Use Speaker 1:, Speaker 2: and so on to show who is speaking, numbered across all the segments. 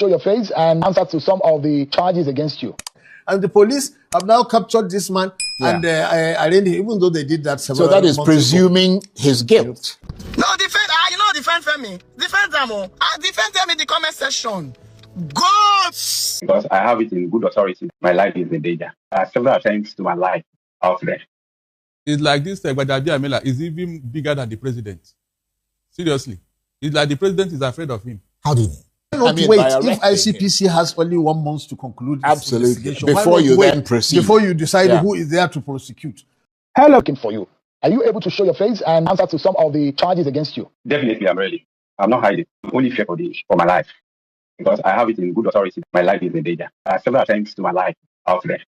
Speaker 1: show your face and answer to some of the charges against you?
Speaker 2: And the police have now captured this man and arraigned him, even though they did that several
Speaker 3: So that is
Speaker 2: months
Speaker 3: presuming
Speaker 2: ago.
Speaker 3: his guilt.
Speaker 4: No, defend Femi. Defend them. Defend them in the comment section. Goats!
Speaker 5: Because I have it in good authority. My life is in danger. Several attempts to my life out there.
Speaker 6: It's like this Amela is even bigger than the president. Seriously. It's like the president is afraid of him.
Speaker 3: How do you mean?
Speaker 2: Wait, if ICPC has only 1 month to conclude its investigation,
Speaker 3: before you then proceed,
Speaker 2: before you decide who is there to prosecute.
Speaker 1: Hello, looking for you. Are you able to show your face and answer to some of the charges against you?
Speaker 5: Definitely, I'm ready. I'm not hiding. I'm only fear for my life. Because I have it in good authority. My life is in danger. Several attempts to my life out there.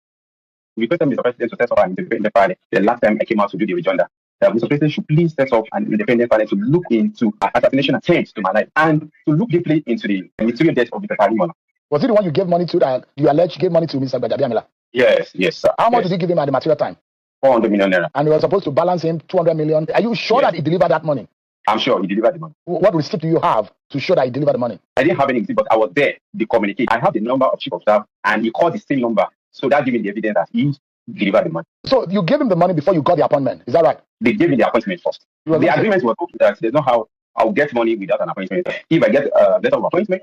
Speaker 5: We requested Mr. President to set up an independent panel. The last time I came out to do the rejoinder, Mr. President should please set up an independent panel to look into assassination attempts to my life and to look deeply into the material death of the Petarimona.
Speaker 1: Was it the one you gave money to that you alleged gave money to Mr. Amela?
Speaker 5: Yes, sir.
Speaker 1: How much did you give him at the material time?
Speaker 5: 400 million naira.
Speaker 1: And you were supposed to balance him 200 million. Are you sure that he delivered that money?
Speaker 5: I'm sure he delivered the money.
Speaker 1: What receipt do you have to show that he delivered the money? I
Speaker 5: didn't have any receipt, but I was there. They communicate. I have the number of chief of staff, and he called the same number. So that gave me the evidence that he delivered the money.
Speaker 1: So you gave him the money before you got the appointment. Is that right?
Speaker 5: They gave me the appointment first. The agreement was that there's no how I'll get money without an appointment. If I get a letter of appointment,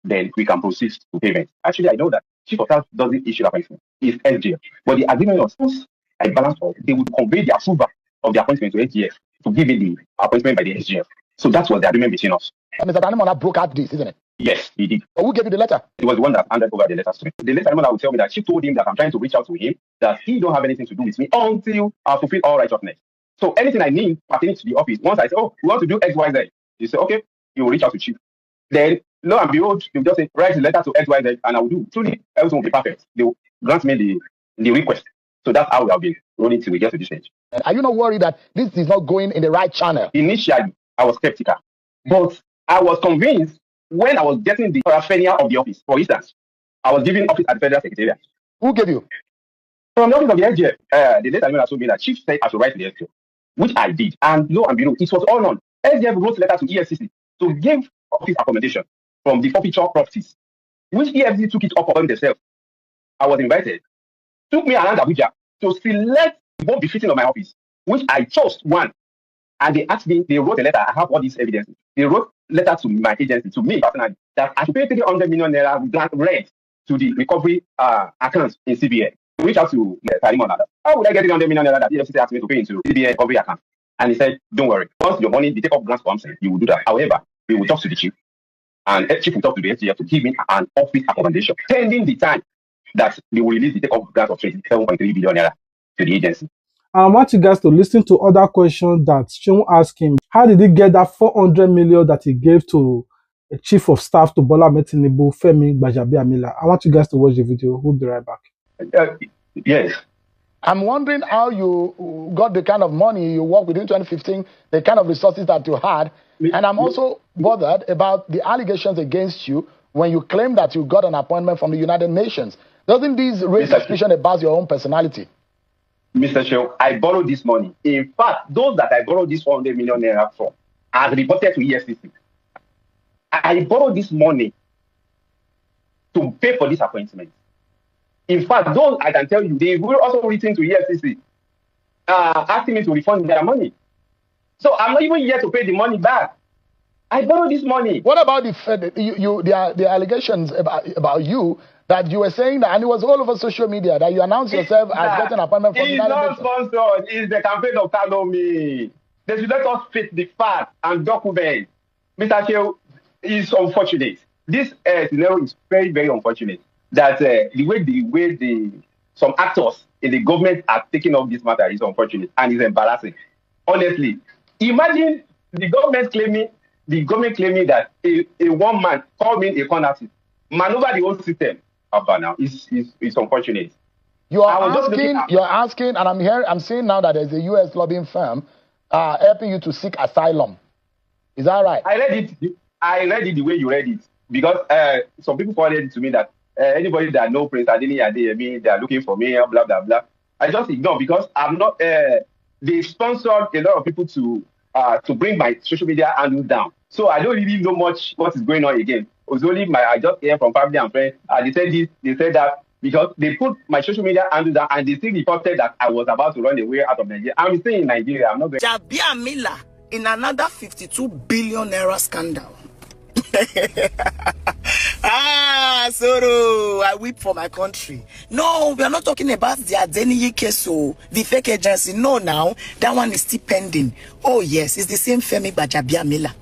Speaker 5: then we can proceed to payment. Actually, I know that chief of staff doesn't issue appointment. It's SGF. But the agreement was once I balance off, they would convey the approval of the appointment to SGF to give me the appointment by the SGF. So that's what the agreement between us.
Speaker 1: Mr. Danimona broke out this, isn't it?
Speaker 5: Yes, he did.
Speaker 1: But who gave you the letter?
Speaker 5: He was the one that handed over the letters to me. The letter Danimona would tell me that she told him that I'm trying to reach out to him, that he don't have anything to do with me until I fulfill all righteousness. So anything I need pertaining to the office, once I say, oh, we want to do X, Y, Z, you say, okay, you will reach out to chief. Then, lo and behold, you just say, write the letter to X, Y, Z, and I will do. Truly, everything will be perfect. They will grant me the request. So that's how we have been rolling till we get to this stage.
Speaker 1: Are you not worried that this is not going in the right channel?
Speaker 5: Initially, I was skeptical. But I was convinced when I was getting the paraphernalia of the office. For instance, I was giving office at the Federal Secretariat.
Speaker 1: Who gave you?
Speaker 5: From the office of the SGF. The letter told me that chief said I should write to the SGF, which I did. And lo and behold, it was all on. SGF wrote a letter to EFCC to give office accommodation from the forfeiture properties, which EFCC took it up upon themselves. I was invited. Took me around Abuja to select the most befitting of my office, which I chose one. And they asked me, they wrote a letter. I have all these evidence. They wrote a letter to my agency, to me personally, that I should pay 300 million naira grant rent to the recovery account in CBN. Reach out to Karimon. How would I get 300 million naira that the EFCC asked me to pay into CBN recovery account? And he said, don't worry. Once your money, the take-off grants comes in, you will do that. However, we will talk to the chief. And the chief will talk to the SGF to give me an office accommodation, pending the time that they will release the take-off grant of 27.3 billion naira to the agency.
Speaker 7: I want you guys to listen to other questions that Seun asked him. How did he get that 400 million that he gave to a chief of staff to Bola Ahmed Tinubu, Femi Gbajabiamila? I want you guys to watch the video. We'll be right back.
Speaker 5: Yes.
Speaker 1: I'm wondering how you got the kind of money you worked with in 2015, the kind of resources that you had. And I'm also bothered about the allegations against you when you claim that you got an appointment from the United Nations. Doesn't this raise suspicion about your own personality?
Speaker 5: Mr. Shehu, I borrowed this money. In fact, those that I borrowed this 400 million naira from are reported to EFCC. I borrowed this money to pay for this appointment. In fact, those I can tell you, they will also written to EFCC asking me to refund their money. So I'm not even here to pay the money back. I borrowed this money.
Speaker 1: What about the allegations about you that you were saying that, and it was all over social media, that you announced yourself as getting an appointment from the United Nations?
Speaker 5: It's not sponsored. It's the campaign of calumny. They should let us fit the facts and documents. Mr. Shehu, is unfortunate. This scenario is very, very unfortunate. That the way some actors in the government are taking up this matter is unfortunate and is embarrassing. Honestly, imagine the government claiming that a one man called me a corner maneuver the whole system. Now it's unfortunate.
Speaker 1: You're asking, and I'm seeing now that there's a U.S. lobbying firm helping you to seek asylum. Is that right?
Speaker 5: I read it the way you read it, because some people forwarded it to me that anybody that knows Prince Adini Adeyemi, they are looking for me, blah blah blah. I just ignore because I'm not. They sponsored a lot of people to bring my social media handle down, so I don't really know much what is going on again. was only I just hear from family and friends. They said this, they said that, because they put my social media handle down and they still reported that I was about to run away out of Nigeria. I'm staying in Nigeria. I'm not going.
Speaker 4: Gbajabiamila in another 52 billion naira scandal. Soro, I weep for my country. No, we are not talking about the Adeniyi case, so the fake agency. No, now that one is still pending. Oh yes, it's the same Femi Gbajabiamila.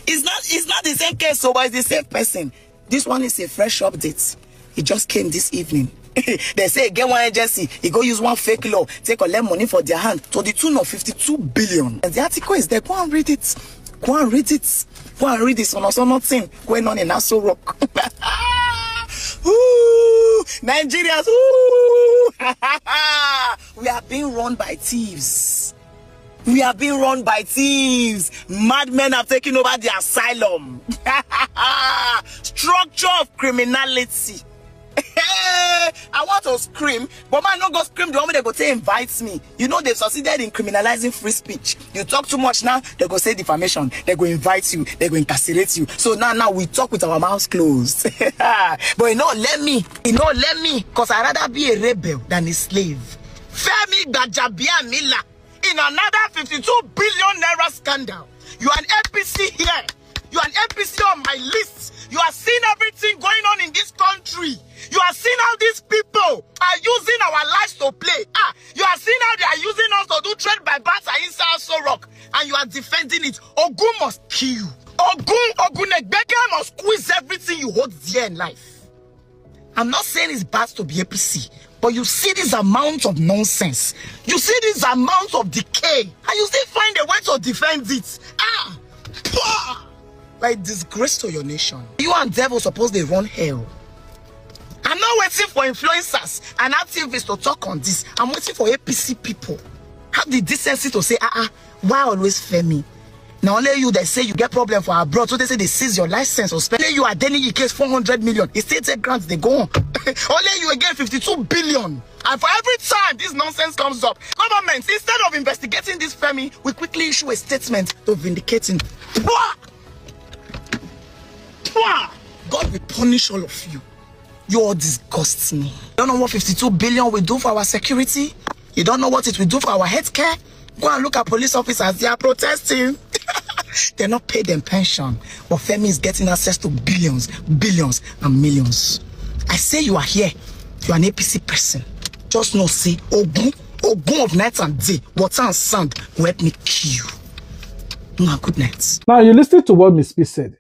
Speaker 4: It's not the same case, so but it's the same person. This one is a fresh update. It just came this evening. They say get one agency, he go use one fake law, take collect money for their hand to the tune of 52 billion. And the article is there. Go and read it. Go and read it. Go and read this on also nothing going on in Aso Rock. Ooh, Nigerians, ooh. We are being run by thieves. We are being run by thieves. Madmen have taken over the asylum. Structure of criminality. I want to scream, but man, not go scream the moment they go say invites me. You know they've succeeded in criminalizing free speech. You talk too much now, they go say defamation. They go invite you. They go incarcerate you. So now we talk with our mouths closed. But you know, let me, because I'd rather be a rebel than a slave. Femi Gbajabiamila in another 52 billion naira scandal. You are an APC here. You are an APC on my list. You are seeing everything going on in this country. You are seeing how these people are using our lives to play. You are seeing how they are using us to do trade by barter inside Aso Rock. And you are defending it. Ogun must kill you. Ogunegbeke must squeeze everything you hold dear in life. I'm not saying it's bad to be APC, but you see this amount of nonsense. You see this amount of decay. And you still find a way to defend it. Like disgrace to your nation. You and devil suppose they run hell. I'm not waiting for influencers and activists to talk on this. I'm waiting for APC people. Have the decency to say, why always Femi? Now only you that say you get problem for abroad, so they say they seize your license or spend. Only you are Adeniyi case 400 million. It's still take grants, they go on. Only you again 52 billion. And for every time this nonsense comes up, government, instead of investigating this Femi, we quickly issue a statement to vindicate him. God will punish all of you. You all disgust me. You don't know what 52 billion will do for our security? You don't know what it will do for our healthcare? Go and look at police officers. They are protesting. They're not paid them pension. But Femi is getting access to billions, and millions. I say you are here. You are an APC person. Just know, say, Ogun of night and day, water and sand will help me kill you. Now, good night.
Speaker 7: Now, you listen to what Ms. P said.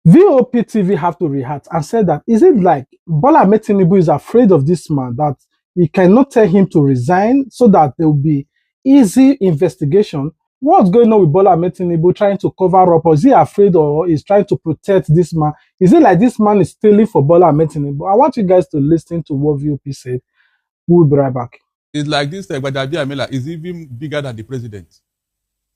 Speaker 7: VOP TV have to react and said that, is it like Bola Ahmed Tinubu is afraid of this man, that he cannot tell him to resign so that there will be easy investigation? What's going on with Bola Ahmed Tinubu trying to cover up, or is he afraid, or is trying to protect this man? Is it like this man is stealing for Bola Ahmed Tinubu? I want you guys to listen to what VOP said. We'll be right back.
Speaker 6: It's like this Gbajabiamila is even bigger than the president.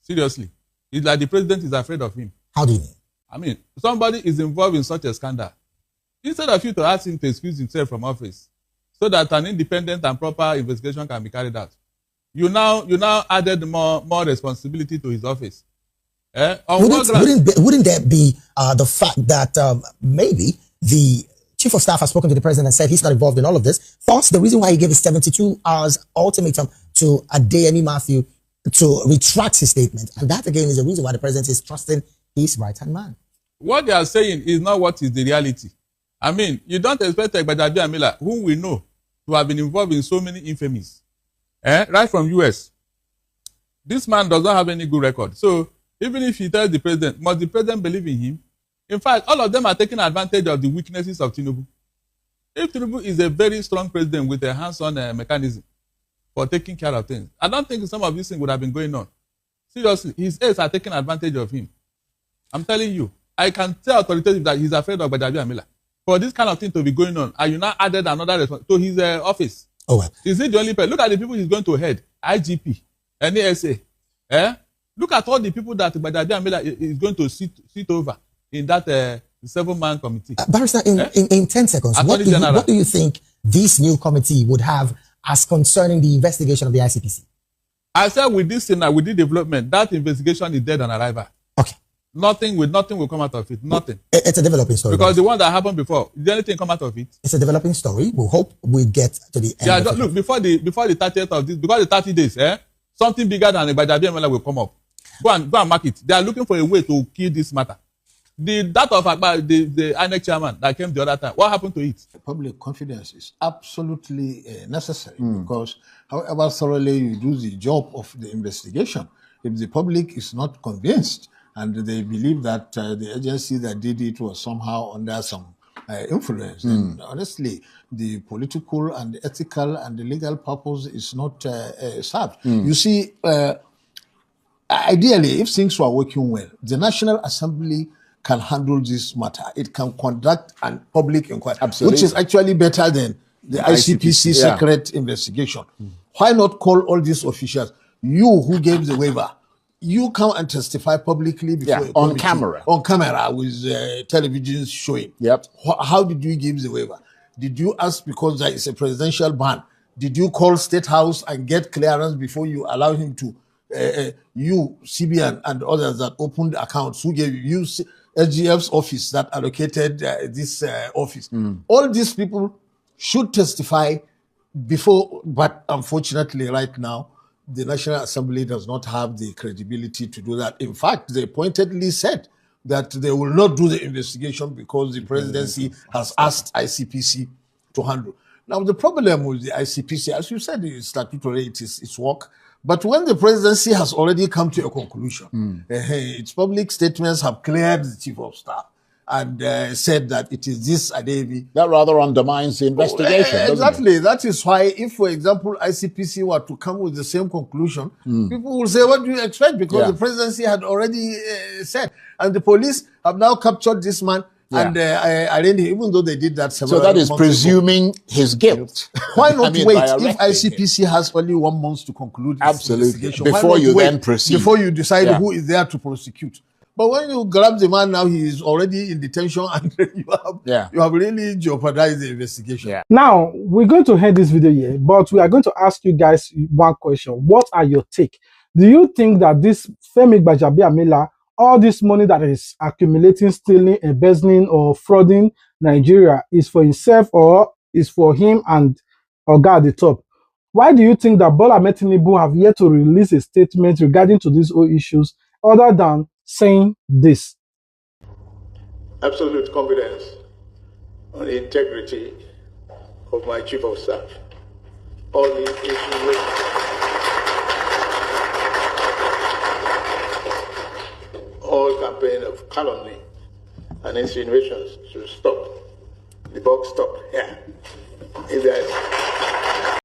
Speaker 6: Seriously. It's like the president is afraid of him.
Speaker 3: How do you mean?
Speaker 6: I mean, somebody is involved in such a scandal. Instead of you to ask him to excuse himself from office so that an independent and proper investigation can be carried out, you now added more responsibility to his office.
Speaker 3: Wouldn't there be the fact that maybe the chief of staff has spoken to the president and said he's not involved in all of this? Thoughts? The reason why he gave his 72 hours ultimatum to Adeyemi Matthew to retract his statement. And that again is the reason why the president is trusting his right-hand man.
Speaker 6: What they are saying is not what is the reality. I mean, you don't expect Gbajabiamila, whom we know to have been involved in so many infamies, right from US. This man does not have any good record. So even if he tells the president, must the president believe in him? In fact, all of them are taking advantage of the weaknesses of Tinubu. If Tinubu is a very strong president with a hands-on mechanism for taking care of things, I don't think some of these things would have been going on. Seriously, his aides are taking advantage of him. I'm telling you, I can tell authoritatively that he's afraid of Gbajabiamila. For this kind of thing to be going on, and you now added another response to his office.
Speaker 3: Oh, well.
Speaker 6: Is he the only person? Look at the people he's going to head. IGP, NASA. Look at all the people that Gbajabiamila is going to sit over in that 7-man committee.
Speaker 3: Barrister, in 10 seconds, what do you think this new committee would have as concerning the investigation of the ICPC?
Speaker 6: I said with this thing, with the development, that investigation is dead on arrival.
Speaker 3: Okay.
Speaker 6: Nothing will come out of it. Nothing.
Speaker 3: It's a developing story.
Speaker 6: Because the one that happened before, did anything come out of it?
Speaker 3: It's a developing story. We hope we get to the end.
Speaker 6: Yeah, look, before the 30th of this, because the 30 days, something bigger than the Gbajabiamila will come up. Go and mark it. They are looking for a way to kill this matter. That of the INEC chairman that came the other time, what happened to it?
Speaker 2: Public confidence is absolutely necessary because however thoroughly you do the job of the investigation, if the public is not convinced and they believe that the agency that did it was somehow under some influence, then honestly, the political and the ethical and the legal purpose is not served. You see, ideally, if things were working well, the National Assembly can handle this matter. It can conduct a public inquiry, which is actually better than the ICPC secret investigation. Why not call all these officials? You who gave the waiver, you come and testify publicly before
Speaker 8: on camera.
Speaker 2: On camera with television showing. How did you give the waiver? Did you ask because there is a presidential ban? Did you call State House and get clearance before you allow him to? You, CBN and others that opened accounts, who gave you SGF's office that allocated this office. All these people should testify before, but unfortunately right now, the National Assembly does not have the credibility to do that. In fact, they pointedly said that they will not do the investigation because the presidency has asked ICPC to handle. Now, the problem with the ICPC, as you said, is statutory, it's work. But when the presidency has already come to a conclusion, its public statements have cleared the chief of staff and said that it is this Adevi.
Speaker 8: That rather undermines the investigation,
Speaker 2: exactly. It? That is why, if, for example, ICPC were to come with the same conclusion, people will say, what do you expect? Because the presidency had already said. And the police have now captured this man and arraigned him, even though they did that several months ago.
Speaker 8: So that is presuming his guilt.
Speaker 2: Why not wait if ICPC has only 1 month to conclude its investigation?
Speaker 8: Before you then proceed.
Speaker 2: Before you decide who is there to prosecute. But when you grab the man now, he is already in detention and you have really jeopardized the investigation.
Speaker 7: Now, we're going to end this video here, but we are going to ask you guys one question. What are your take? Do you think that this Femi Gbajabiamila, all this money that is accumulating, stealing, embezzling, or frauding Nigeria is for himself or is for him and Oga at the top? Why do you think that Bola Ahmed Tinubu have yet to release a statement regarding to these whole issues other than saying this?
Speaker 9: Absolute confidence on the integrity of my chief of staff. All the issues, all campaign of calumny and insinuations should stop. The box stop here. If there is